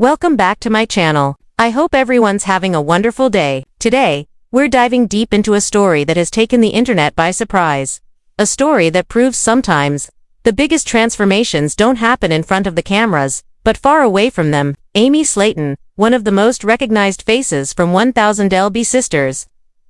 Welcome back to my channel. I hope everyone's having a wonderful day. Today, we're diving deep into a story that has taken the internet by surprise. A story that proves sometimes the biggest transformations don't happen in front of the cameras, but far away from them. Amy Slaton, one of the most recognized faces from 1000 LB Sisters,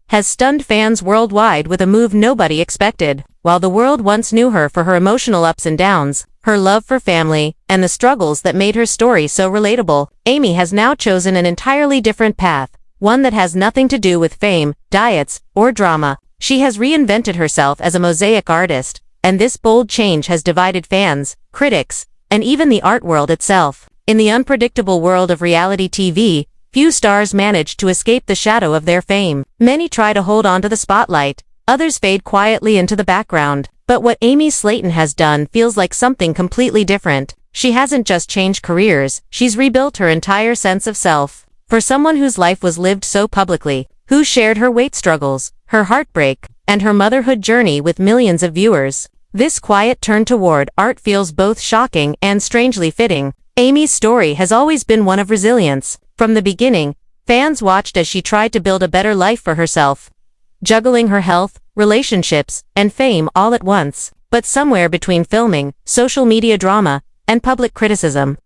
has stunned fans worldwide with a move nobody expected. While the world once knew her for her emotional ups and downs, her love for family, and the struggles that made her story so relatable, Amy has now chosen an entirely different path, one that has nothing to do with fame, diets, or drama. She has reinvented herself as a mosaic artist, and this bold change has divided fans, critics, and even the art world itself. In the unpredictable world of reality TV, few stars manage to escape the shadow of their fame. Many try to hold on to the spotlight, others fade quietly into the background. But what Amy Slaton has done feels like something completely different. She hasn't just changed careers, she's rebuilt her entire sense of self. For someone whose life was lived so publicly, who shared her weight struggles, her heartbreak, and her motherhood journey with millions of viewers, this quiet turn toward art feels both shocking and strangely fitting. Amy's story has always been one of resilience. From the beginning, fans watched as she tried to build a better life for herself, juggling her health, relationships, and fame all at once. But somewhere between filming, social media drama, and public criticism,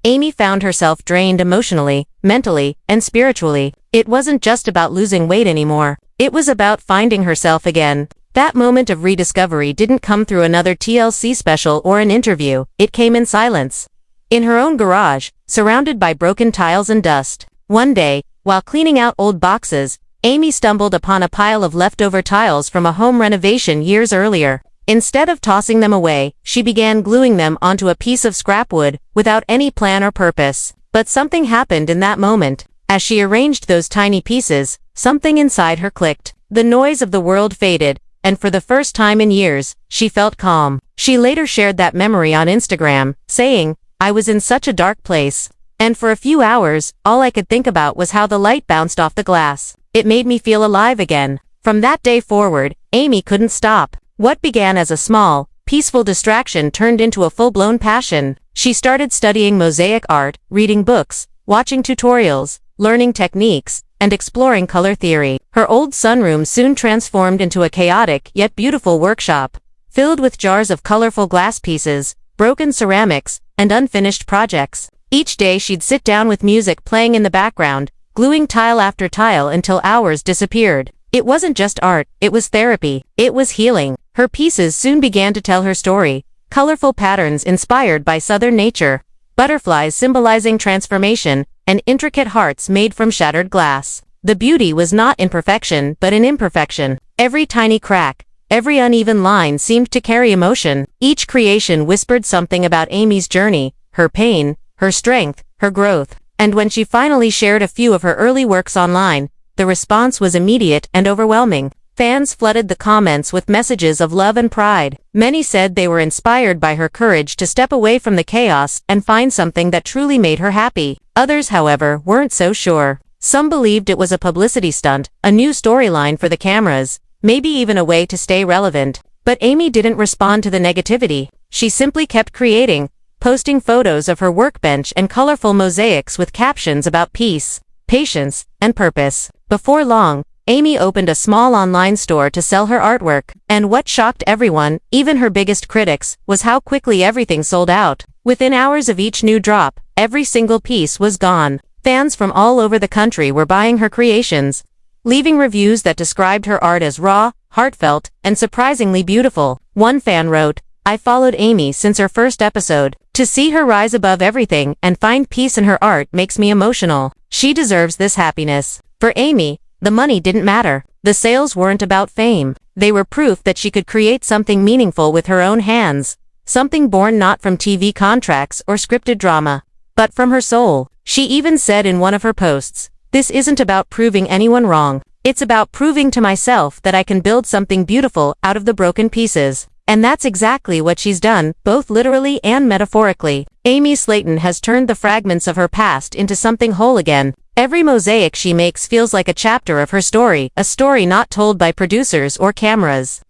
Amy found herself drained emotionally, mentally, and spiritually. It wasn't just about losing weight anymore. It was about finding herself again. That moment of rediscovery didn't come through another TLC special or an interview. It came in silence. In her own garage, surrounded by broken tiles and dust. One day, while cleaning out old boxes, Amy stumbled upon a pile of leftover tiles from a home renovation years earlier. Instead of tossing them away, she began gluing them onto a piece of scrap wood, without any plan or purpose. But something happened in that moment. As she arranged those tiny pieces, something inside her clicked. The noise of the world faded, and for the first time in years, she felt calm. She later shared that memory on Instagram, saying, "I was in such a dark place, and for a few hours, all I could think about was how the light bounced off the glass. It made me feel alive again." From that day forward, Amy couldn't stop. What began as a small, peaceful distraction turned into a full-blown passion. She started studying mosaic art, reading books, watching tutorials, learning techniques, and exploring color theory. Her old sunroom soon transformed into a chaotic yet beautiful workshop, filled with jars of colorful glass pieces, broken ceramics, and unfinished projects. Each day she'd sit down with music playing in the background, gluing tile after tile until hours disappeared. It wasn't just art, it was therapy. It was healing. Her pieces soon began to tell her story. Colorful patterns inspired by southern nature, butterflies symbolizing transformation, and intricate hearts made from shattered glass. The beauty was not in perfection, but in imperfection. Every tiny crack, every uneven line seemed to carry emotion. Each creation whispered something about Amy's journey, her pain, her strength, her growth. And when she finally shared a few of her early works online, the response was immediate and overwhelming. Fans flooded the comments with messages of love and pride. Many said they were inspired by her courage to step away from the chaos and find something that truly made her happy. Others, however, weren't so sure. Some believed it was a publicity stunt, a new storyline for the cameras, maybe even a way to stay relevant. But Amy didn't respond to the negativity. She simply kept creating, posting photos of her workbench and colorful mosaics with captions about peace, patience, and purpose. Before long, Amy opened a small online store to sell her artwork. And what shocked everyone, even her biggest critics, was how quickly everything sold out. Within hours of each new drop, every single piece was gone. Fans from all over the country were buying her creations, leaving reviews that described her art as raw, heartfelt, and surprisingly beautiful. One fan wrote, "I followed Amy since her first episode. To see her rise above everything and find peace in her art makes me emotional. She deserves this happiness." For Amy, the money didn't matter. The sales weren't about fame. They were proof that she could create something meaningful with her own hands, something born not from TV contracts or scripted drama, but from her soul. She even said in one of her posts, "This isn't about proving anyone wrong. It's about proving to myself that I can build something beautiful out of the broken pieces." And that's exactly what she's done, both literally and metaphorically. Amy Slaton has turned the fragments of her past into something whole again. Every mosaic she makes feels like a chapter of her story, a story not told by producers or cameras,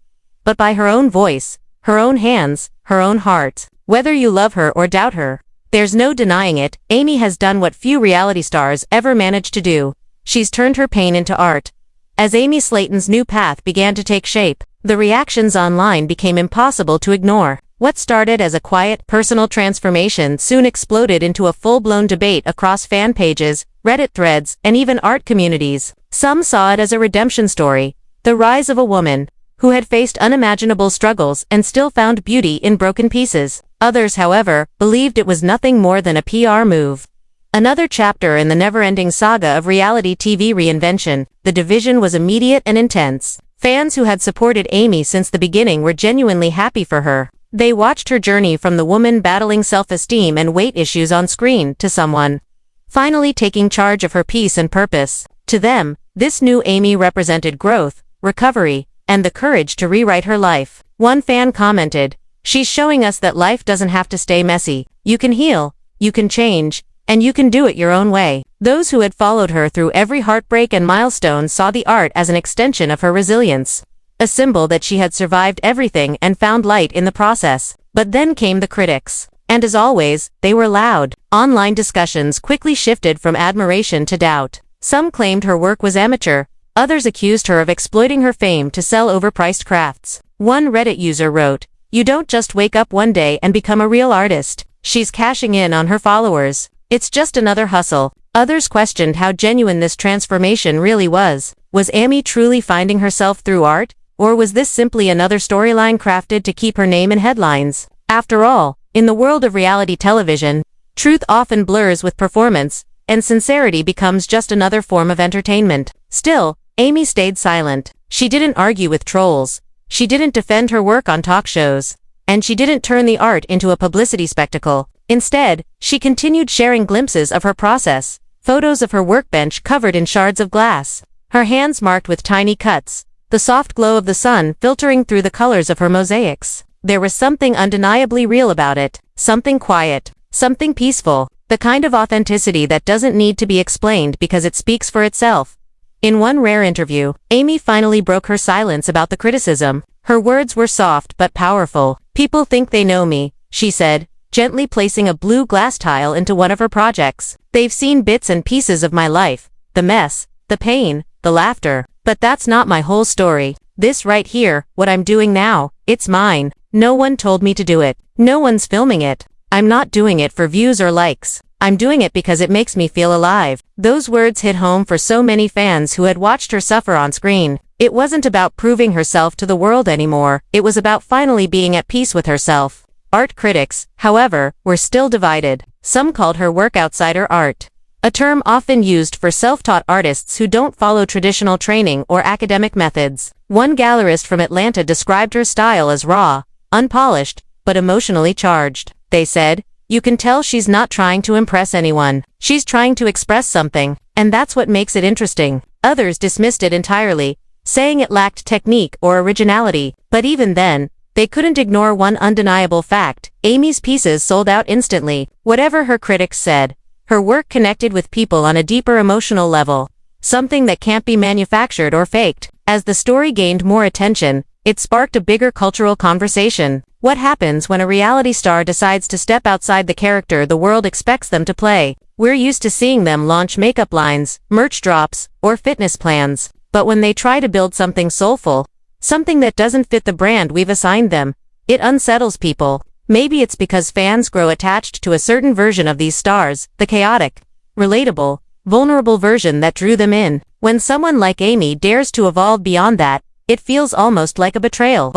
but by her own voice, her own hands, her own heart. Whether you love her or doubt her, There's no denying it, Amy has done what few reality stars ever managed to do. She's turned her pain into art. As Amy Slaton's new path began to take shape, the reactions online became impossible to ignore. What started as a quiet, personal transformation soon exploded into a full-blown debate across fan pages, Reddit threads, and even art communities. Some saw it as a redemption story, the rise of a woman who had faced unimaginable struggles and still found beauty in broken pieces. Others, however, believed it was nothing more than a PR move. Another chapter in the never-ending saga of reality TV reinvention, the division was immediate and intense. Fans who had supported Amy since the beginning were genuinely happy for her. They watched her journey from the woman battling self-esteem and weight issues on screen to someone finally taking charge of her peace and purpose. To them, this new Amy represented growth, recovery, and the courage to rewrite her life. One fan commented, "She's showing us that life doesn't have to stay messy. You can heal, you can change, and you can do it your own way." Those who had followed her through every heartbreak and milestone saw the art as an extension of her resilience, a symbol that she had survived everything and found light in the process. But then came the critics. And as always, they were loud. Online discussions quickly shifted from admiration to doubt. Some claimed her work was amateur, others accused her of exploiting her fame to sell overpriced crafts. One Reddit user wrote, "You don't just wake up one day and become a real artist. She's cashing in on her followers. It's just another hustle." Others questioned how genuine this transformation really was. Was Amy truly finding herself through art? Or was this simply another storyline crafted to keep her name in headlines? After all, in the world of reality television, truth often blurs with performance, and sincerity becomes just another form of entertainment. Still, Amy stayed silent. She didn't argue with trolls. She didn't defend her work on talk shows. And she didn't turn the art into a publicity spectacle. Instead, she continued sharing glimpses of her process, photos of her workbench covered in shards of glass, her hands marked with tiny cuts, the soft glow of the sun filtering through the colors of her mosaics. There was something undeniably real about it, something quiet, something peaceful, the kind of authenticity that doesn't need to be explained because it speaks for itself. In one rare interview, Amy finally broke her silence about the criticism. Her words were soft but powerful. "People think they know me," she said, gently placing a blue glass tile into one of her projects. "They've seen bits and pieces of my life, the mess, the pain, the laughter. But that's not my whole story. This right here, what I'm doing now, it's mine. No one told me to do it. No one's filming it. I'm not doing it for views or likes. I'm doing it because it makes me feel alive." Those words hit home for so many fans who had watched her suffer on screen. It wasn't about proving herself to the world anymore. It was about finally being at peace with herself. Art critics, however, were still divided. Some called her work outsider art, a term often used for self-taught artists who don't follow traditional training or academic methods. One gallerist from Atlanta described her style as raw, unpolished, but emotionally charged. They said, "You can tell she's not trying to impress anyone. She's trying to express something, and that's what makes it interesting." Others dismissed it entirely, saying it lacked technique or originality. But even then, they couldn't ignore one undeniable fact: Amy's pieces sold out instantly. Whatever her critics said, her work connected with people on a deeper emotional level, something that can't be manufactured or faked. As the story gained more attention, it sparked a bigger cultural conversation. What happens when a reality star decides to step outside the character the world expects them to play? We're used to seeing them launch makeup lines, merch drops, or fitness plans. But when they try to build something soulful, something that doesn't fit the brand we've assigned them, it unsettles people. Maybe it's because fans grow attached to a certain version of these stars, the chaotic, relatable, vulnerable version that drew them in. When someone like Amy dares to evolve beyond that, it feels almost like a betrayal.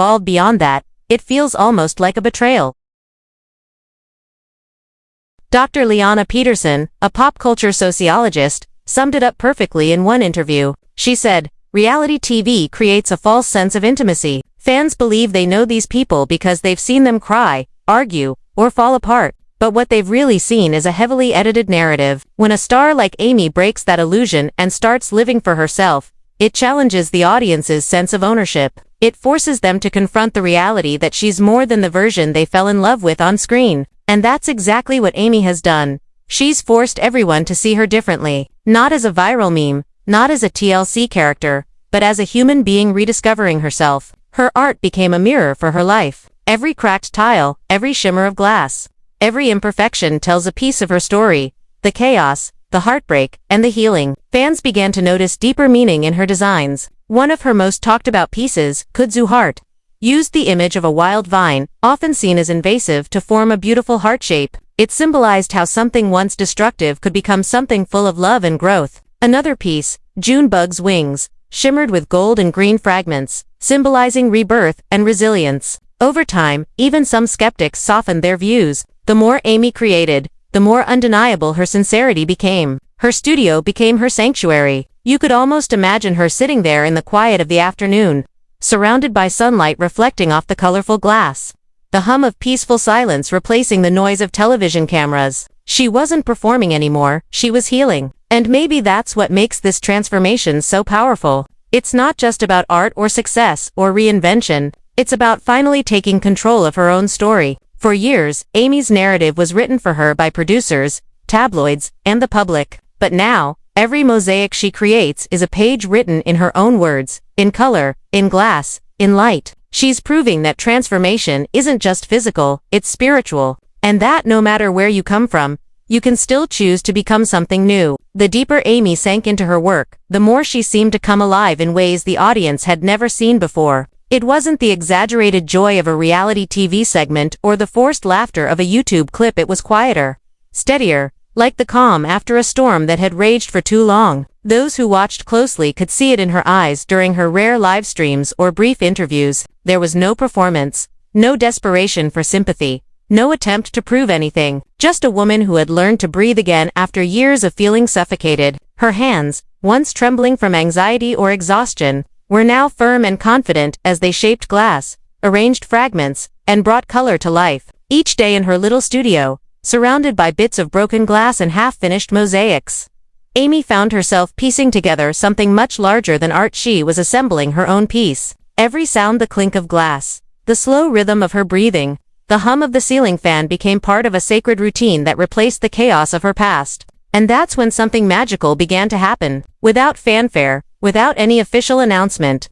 Dr. Liana Peterson, a pop culture sociologist, summed it up perfectly in one interview. She said, "Reality TV creates a false sense of intimacy. Fans believe they know these people because they've seen them cry, argue, or fall apart. But what they've really seen is a heavily edited narrative." When a star like Amy breaks that illusion and starts living for herself, it challenges the audience's sense of ownership. It forces them to confront the reality that she's more than the version they fell in love with on screen. And that's exactly what Amy has done. She's forced everyone to see her differently. Not as a viral meme, not as a TLC character, but as a human being rediscovering herself. Her art became a mirror for her life. Every cracked tile, every shimmer of glass, Every imperfection tells a piece of her story, the chaos, the heartbreak, and the healing. Fans began to notice deeper meaning in her designs. One of her most talked about pieces, Kudzu Heart, used the image of a wild vine, often seen as invasive, to form a beautiful heart shape. It symbolized how something once destructive could become something full of love and growth. Another piece, Junebug's Wings, shimmered with gold and green fragments, symbolizing rebirth and resilience. Over time, even some skeptics softened their views. The more Amy created, the more undeniable her sincerity became. Her studio became her sanctuary. You could almost imagine her sitting there in the quiet of the afternoon, surrounded by sunlight reflecting off the colorful glass. The hum of peaceful silence replacing the noise of television cameras. She wasn't performing anymore, she was healing. And maybe that's what makes this transformation so powerful. It's not just about art or success or reinvention, it's about finally taking control of her own story. For years, Amy's narrative was written for her by producers, tabloids, and the public. But now, every mosaic she creates is a page written in her own words, in color, in glass, in light. She's proving that transformation isn't just physical, it's spiritual. And that no matter where you come from, you can still choose to become something new. The deeper Amy sank into her work, the more she seemed to come alive in ways the audience had never seen before. It wasn't the exaggerated joy of a reality TV segment or the forced laughter of a YouTube clip. It was quieter, steadier, like the calm after a storm that had raged for too long. Those who watched closely could see it in her eyes during her rare live streams or brief interviews. There was no performance, no desperation for sympathy, no attempt to prove anything, just a woman who had learned to breathe again after years of feeling suffocated. Her hands, once trembling from anxiety or exhaustion, were now firm and confident as they shaped glass, arranged fragments, and brought color to life. Each day in her little studio, surrounded by bits of broken glass and half-finished mosaics, Amy found herself piecing together something much larger than art. She was assembling her own piece. Every sound, the clink of glass, the slow rhythm of her breathing, the hum of the ceiling fan became part of a sacred routine that replaced the chaos of her past. And that's when something magical began to happen. Without fanfare, without any official announcement,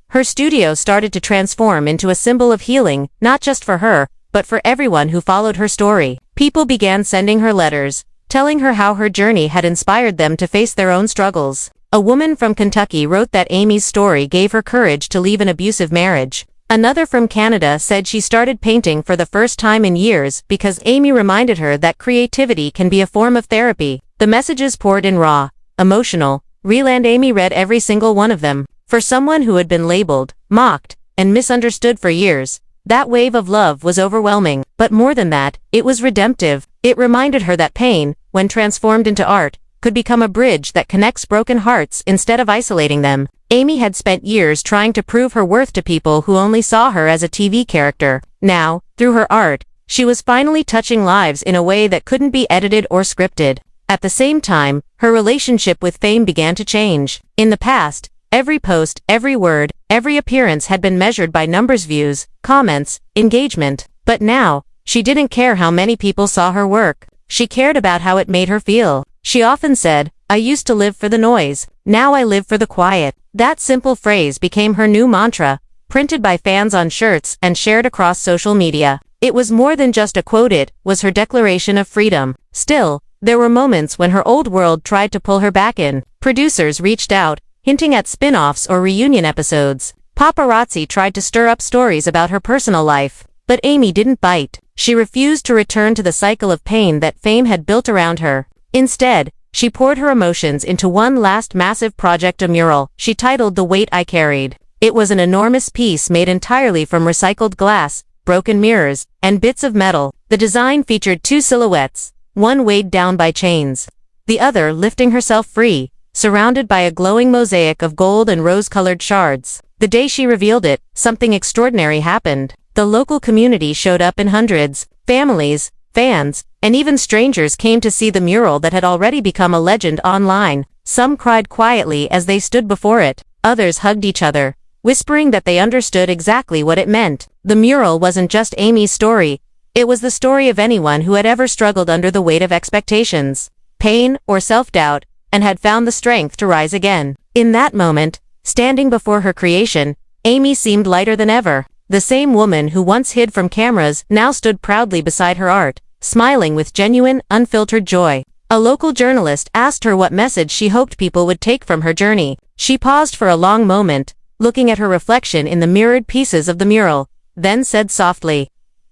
her studio started to transform into a symbol of healing, not just for her, but for everyone who followed her story. People began sending her letters, telling her how her journey had inspired them to face their own struggles. A woman from Kentucky wrote that Amy's story gave her courage to leave an abusive marriage. Another from Canada said she started painting for the first time in years because Amy reminded her that creativity can be a form of therapy. The messages poured in raw, emotional, real, and Amy read every single one of them. For someone who had been labeled, mocked, and misunderstood for years, that wave of love was overwhelming. But more than that, it was redemptive. It reminded her that pain, when transformed into art, could become a bridge that connects broken hearts instead of isolating them. Amy had spent years trying to prove her worth to people who only saw her as a TV character. Now, through her art, she was finally touching lives in a way that couldn't be edited or scripted. At the same time, her relationship with fame began to change. In the past, every post, every word, every appearance had been measured by numbers, views, comments, engagement. But now, she didn't care how many people saw her work. She cared about how it made her feel. She often said, "I used to live for the noise. Now I live for the quiet." That simple phrase became her new mantra, printed by fans on shirts and shared across social media. It was more than just a quote, it was her declaration of freedom. Still, there were moments when her old world tried to pull her back in. Producers reached out, hinting at spin-offs or reunion episodes. Paparazzi tried to stir up stories about her personal life. But Amy didn't bite. She refused to return to the cycle of pain that fame had built around her. Instead, she poured her emotions into one last massive project, a mural she titled The Weight I Carried. It was an enormous piece made entirely from recycled glass, broken mirrors, and bits of metal. The design featured two silhouettes, one weighed down by chains, the other lifting herself free, surrounded by a glowing mosaic of gold and rose-colored shards. The day she revealed it, something extraordinary happened. The local community showed up in hundreds. Families, fans, and even strangers came to see the mural that had already become a legend online. Some cried quietly as they stood before it. Others hugged each other, whispering that they understood exactly what it meant. The mural wasn't just Amy's story. It was the story of anyone who had ever struggled under the weight of expectations, pain, or self-doubt, and had found the strength to rise again. In that moment, standing before her creation, Amy seemed lighter than ever. The same woman who once hid from cameras now stood proudly beside her art, smiling with genuine, unfiltered joy. A local journalist asked her what message she hoped people would take from her journey. She paused for a long moment, looking at her reflection in the mirrored pieces of the mural, then said softly,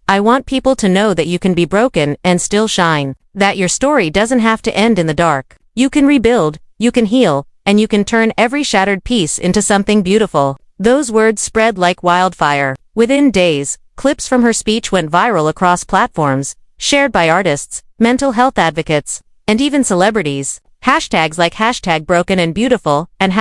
"I want people to know that you can be broken and still shine. That your story doesn't have to end in the dark. You can rebuild, you can heal, and you can turn every shattered piece into something beautiful." Those words spread like wildfire. Within days, clips from her speech went viral across platforms, shared by artists, mental health advocates, and even celebrities. Hashtags like #BrokenAndBeautiful and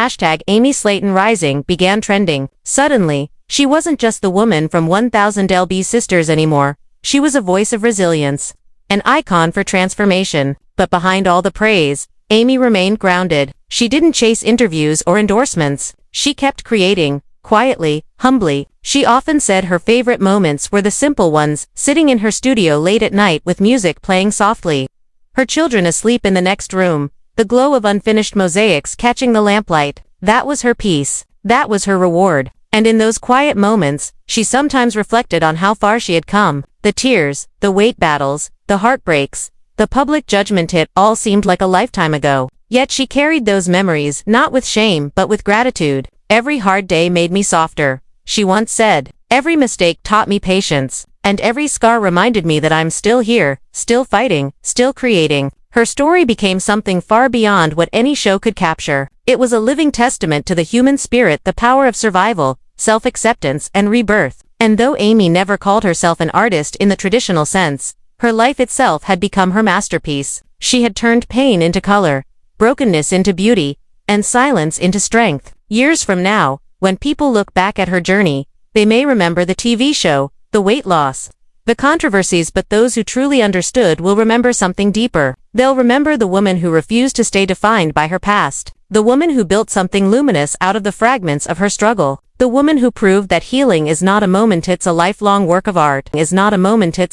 #Amy Slaton Rising began trending. Suddenly, she wasn't just the woman from 1000 LB Sisters anymore. She was a voice of resilience, an icon for transformation. But behind all the praise, Amy remained grounded. She didn't chase interviews or endorsements. She kept creating, quietly, humbly. She often said her favorite moments were the simple ones, sitting in her studio late at night with music playing softly. Her children asleep in the next room, the glow of unfinished mosaics catching the lamplight. That was her peace. That was her reward. And in those quiet moments, she sometimes reflected on how far she had come. The tears, the weight battles, the heartbreaks, the public judgment, it all seemed like a lifetime ago. Yet she carried those memories not with shame but with gratitude. "Every hard day made me softer," she once said. "Every mistake taught me patience, and every scar reminded me that I'm still here, still fighting, still creating." Her story became something far beyond what any show could capture. It was a living testament to the human spirit, the power of survival, self-acceptance, and rebirth. And though Amy never called herself an artist in the traditional sense, her life itself had become her masterpiece. She had turned pain into color, brokenness into beauty, and silence into strength. Years from now, when people look back at her journey, they may remember the TV show, the weight loss, the controversies, but those who truly understood will remember something deeper. They'll remember the woman who refused to stay defined by her past, the woman who built something luminous out of the fragments of her struggle, the woman who proved that healing is not a moment, it's a lifelong work of art. It's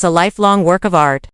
a lifelong work of art.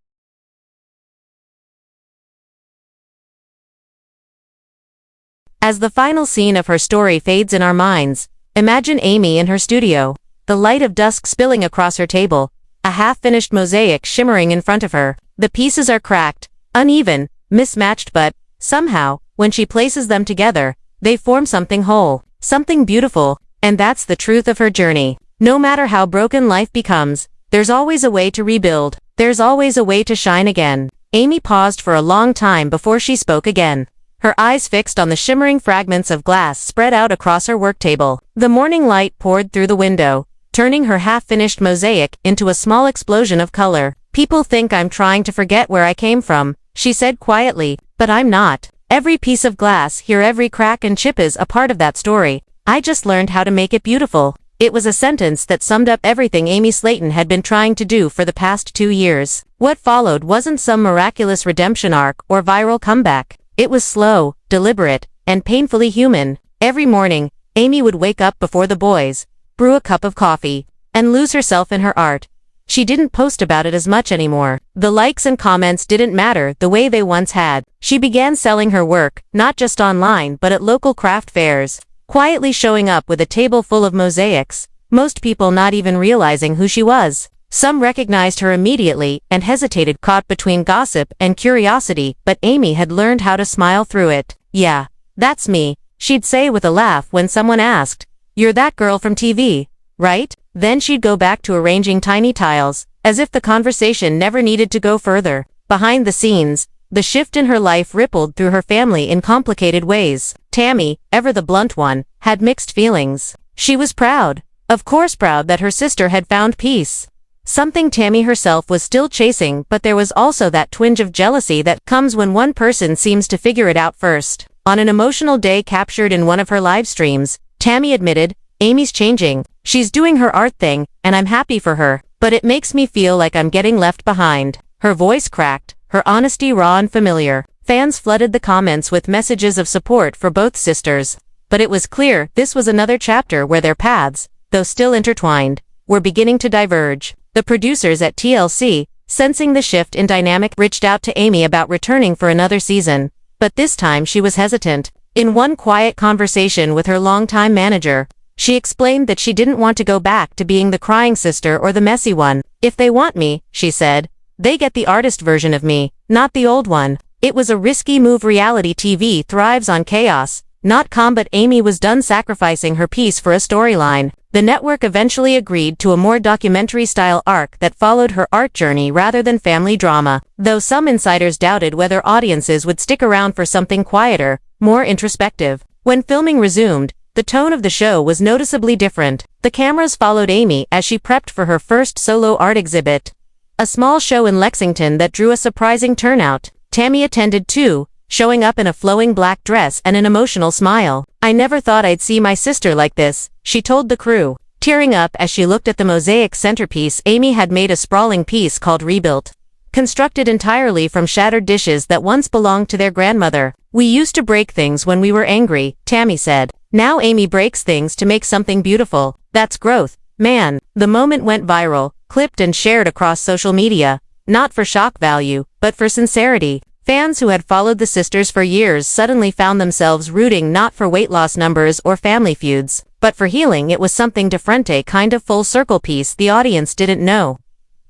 As the final scene of her story fades in our minds, imagine Amy in her studio, the light of dusk spilling across her table, a half-finished mosaic shimmering in front of her. The pieces are cracked, uneven, mismatched, but, somehow, when she places them together, they form something whole, something beautiful, and that's the truth of her journey. No matter how broken life becomes, there's always a way to rebuild. There's always a way to shine again. Amy paused for a long time before she spoke again, her eyes fixed on the shimmering fragments of glass spread out across her work table. The morning light poured through the window, turning her half-finished mosaic into a small explosion of color. "People think I'm trying to forget where I came from," she said quietly, "but I'm not. Every piece of glass here, every crack and chip is a part of that story. I just learned how to make it beautiful." It was a sentence that summed up everything Amy Slaton had been trying to do for the past 2 years. What followed wasn't some miraculous redemption arc or viral comeback. It was slow, deliberate, and painfully human. Every morning, Amy would wake up before the boys, brew a cup of coffee, and lose herself in her art. She didn't post about it as much anymore. The likes and comments didn't matter the way they once had. She began selling her work, not just online but at local craft fairs, quietly showing up with a table full of mosaics, most people not even realizing who she was. Some recognized her immediately and hesitated, caught between gossip and curiosity, but Amy had learned how to smile through it. "Yeah, that's me," she'd say with a laugh when someone asked, "You're that girl from TV, right?" Then she'd go back to arranging tiny tiles, as if the conversation never needed to go further. Behind the scenes, the shift in her life rippled through her family in complicated ways. Tammy, ever the blunt one, had mixed feelings. She was proud, of course proud, that her sister had found peace, something Tammy herself was still chasing, but there was also that twinge of jealousy that comes when one person seems to figure it out first. On an emotional day captured in one of her live streams, Tammy admitted, "Amy's changing. She's doing her art thing, and I'm happy for her, but it makes me feel like I'm getting left behind." Her voice cracked, her honesty raw and familiar. Fans flooded the comments with messages of support for both sisters, but it was clear this was another chapter where their paths, though still intertwined, were beginning to diverge. The producers at TLC, sensing the shift in dynamic, reached out to Amy about returning for another season, but this time she was hesitant. In one quiet conversation with her longtime manager, she explained that she didn't want to go back to being the crying sister or the messy one. "If they want me," she said, They get the artist version of me, not the old one. It was a risky move. Reality TV thrives on chaos, not calm, but Amy was done sacrificing her peace for a storyline. The network eventually agreed to a more documentary-style arc that followed her art journey rather than family drama, though some insiders doubted whether audiences would stick around for something quieter, more introspective. When filming resumed, the tone of the show was noticeably different. The cameras followed Amy as she prepped for her first solo art exhibit, a small show in Lexington that drew a surprising turnout. Tammy attended too, showing up in a flowing black dress and an emotional smile. "I never thought I'd see my sister like this," she told the crew, tearing up as she looked at the mosaic centerpiece. Amy had made a sprawling piece called Rebuilt, constructed entirely from shattered dishes that once belonged to their grandmother. "We used to break things when we were angry," Tammy said. "Now Amy breaks things to make something beautiful. That's growth, man." The moment went viral, clipped and shared across social media, not for shock value, but for sincerity. Fans who had followed the sisters for years suddenly found themselves rooting not for weight loss numbers or family feuds, but for healing. It was something different, a kind of full circle piece the audience didn't know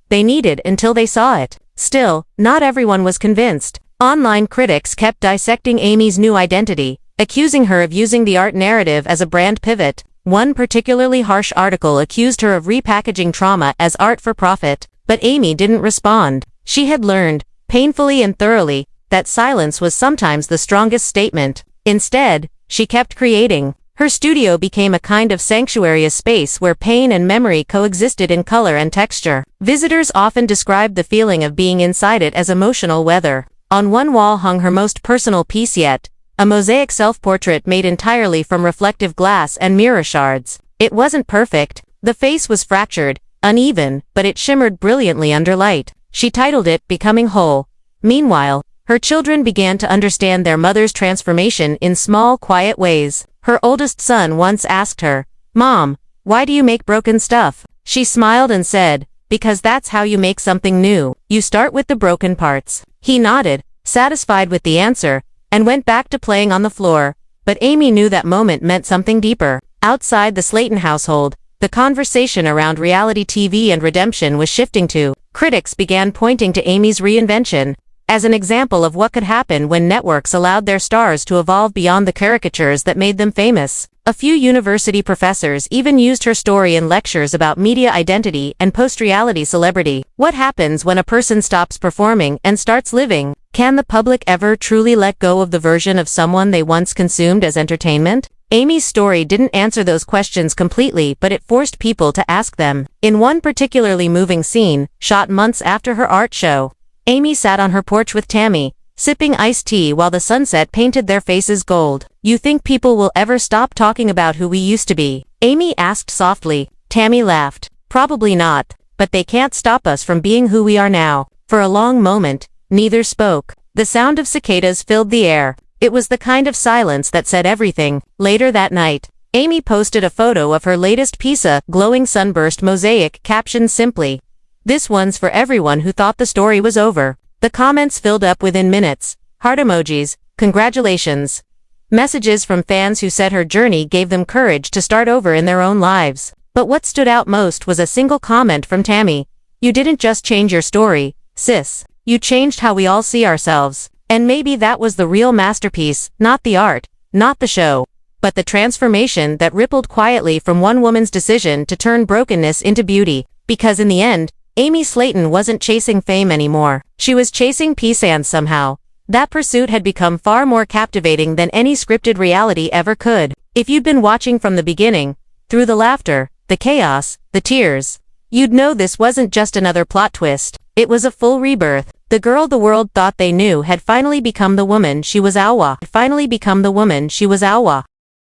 they needed until they saw it. Still, not everyone was convinced. Online critics kept dissecting Amy's new identity, accusing her of using the art narrative as a brand pivot. One particularly harsh article accused her of repackaging trauma as art for profit, but Amy didn't respond. She had learned, painfully and thoroughly, that silence was sometimes the strongest statement. Instead, she kept creating. Her studio became a kind of sanctuary, a space where pain and memory coexisted in color and texture. Visitors often described the feeling of being inside it as emotional weather. On one wall hung her most personal piece yet, a mosaic self-portrait made entirely from reflective glass and mirror shards. It wasn't perfect. The face was fractured, uneven, but it shimmered brilliantly under light. She titled it Becoming Whole. Meanwhile, her children began to understand their mother's transformation in small, quiet ways. Her oldest son once asked her, "Mom, why do you make broken stuff?" She smiled and said, "Because that's how you make something new. You start with the broken parts." He nodded, satisfied with the answer, and went back to playing on the floor. But Amy knew that moment meant something deeper. Outside the Slaton household, the conversation around reality TV and redemption was shifting too. Critics began pointing to Amy's reinvention as an example of what could happen when networks allowed their stars to evolve beyond the caricatures that made them famous. A few university professors even used her story in lectures about media identity and post-reality celebrity. What happens when a person stops performing and starts living? Can the public ever truly let go of the version of someone they once consumed as entertainment? Amy's story didn't answer those questions completely, but it forced people to ask them. In one particularly moving scene, shot months after her art show, Amy sat on her porch with Tammy, sipping iced tea while the sunset painted their faces gold. "You think people will ever stop talking about who we used to be?" Amy asked softly. Tammy laughed. "Probably not, but they can't stop us from being who we are now." For a long moment, neither spoke. The sound of cicadas filled the air. It was the kind of silence that said everything. Later that night, Amy posted a photo of her latest piece, a glowing sunburst mosaic, captioned simply, "This one's for everyone who thought the story was over." The comments filled up within minutes. Heart emojis, congratulations, messages from fans who said her journey gave them courage to start over in their own lives. But what stood out most was a single comment from Tammy. "You didn't just change your story, sis. You changed how we all see ourselves." And maybe that was the real masterpiece, not the art, not the show, but the transformation that rippled quietly from one woman's decision to turn brokenness into beauty. Because in the end, Amy Slaton wasn't chasing fame anymore. She was chasing peace, and somehow, that pursuit had become far more captivating than any scripted reality ever could. If you'd been watching from the beginning, through the laughter, the chaos, the tears, you'd know this wasn't just another plot twist. It was a full rebirth. The girl the world thought they knew had finally become the woman she was.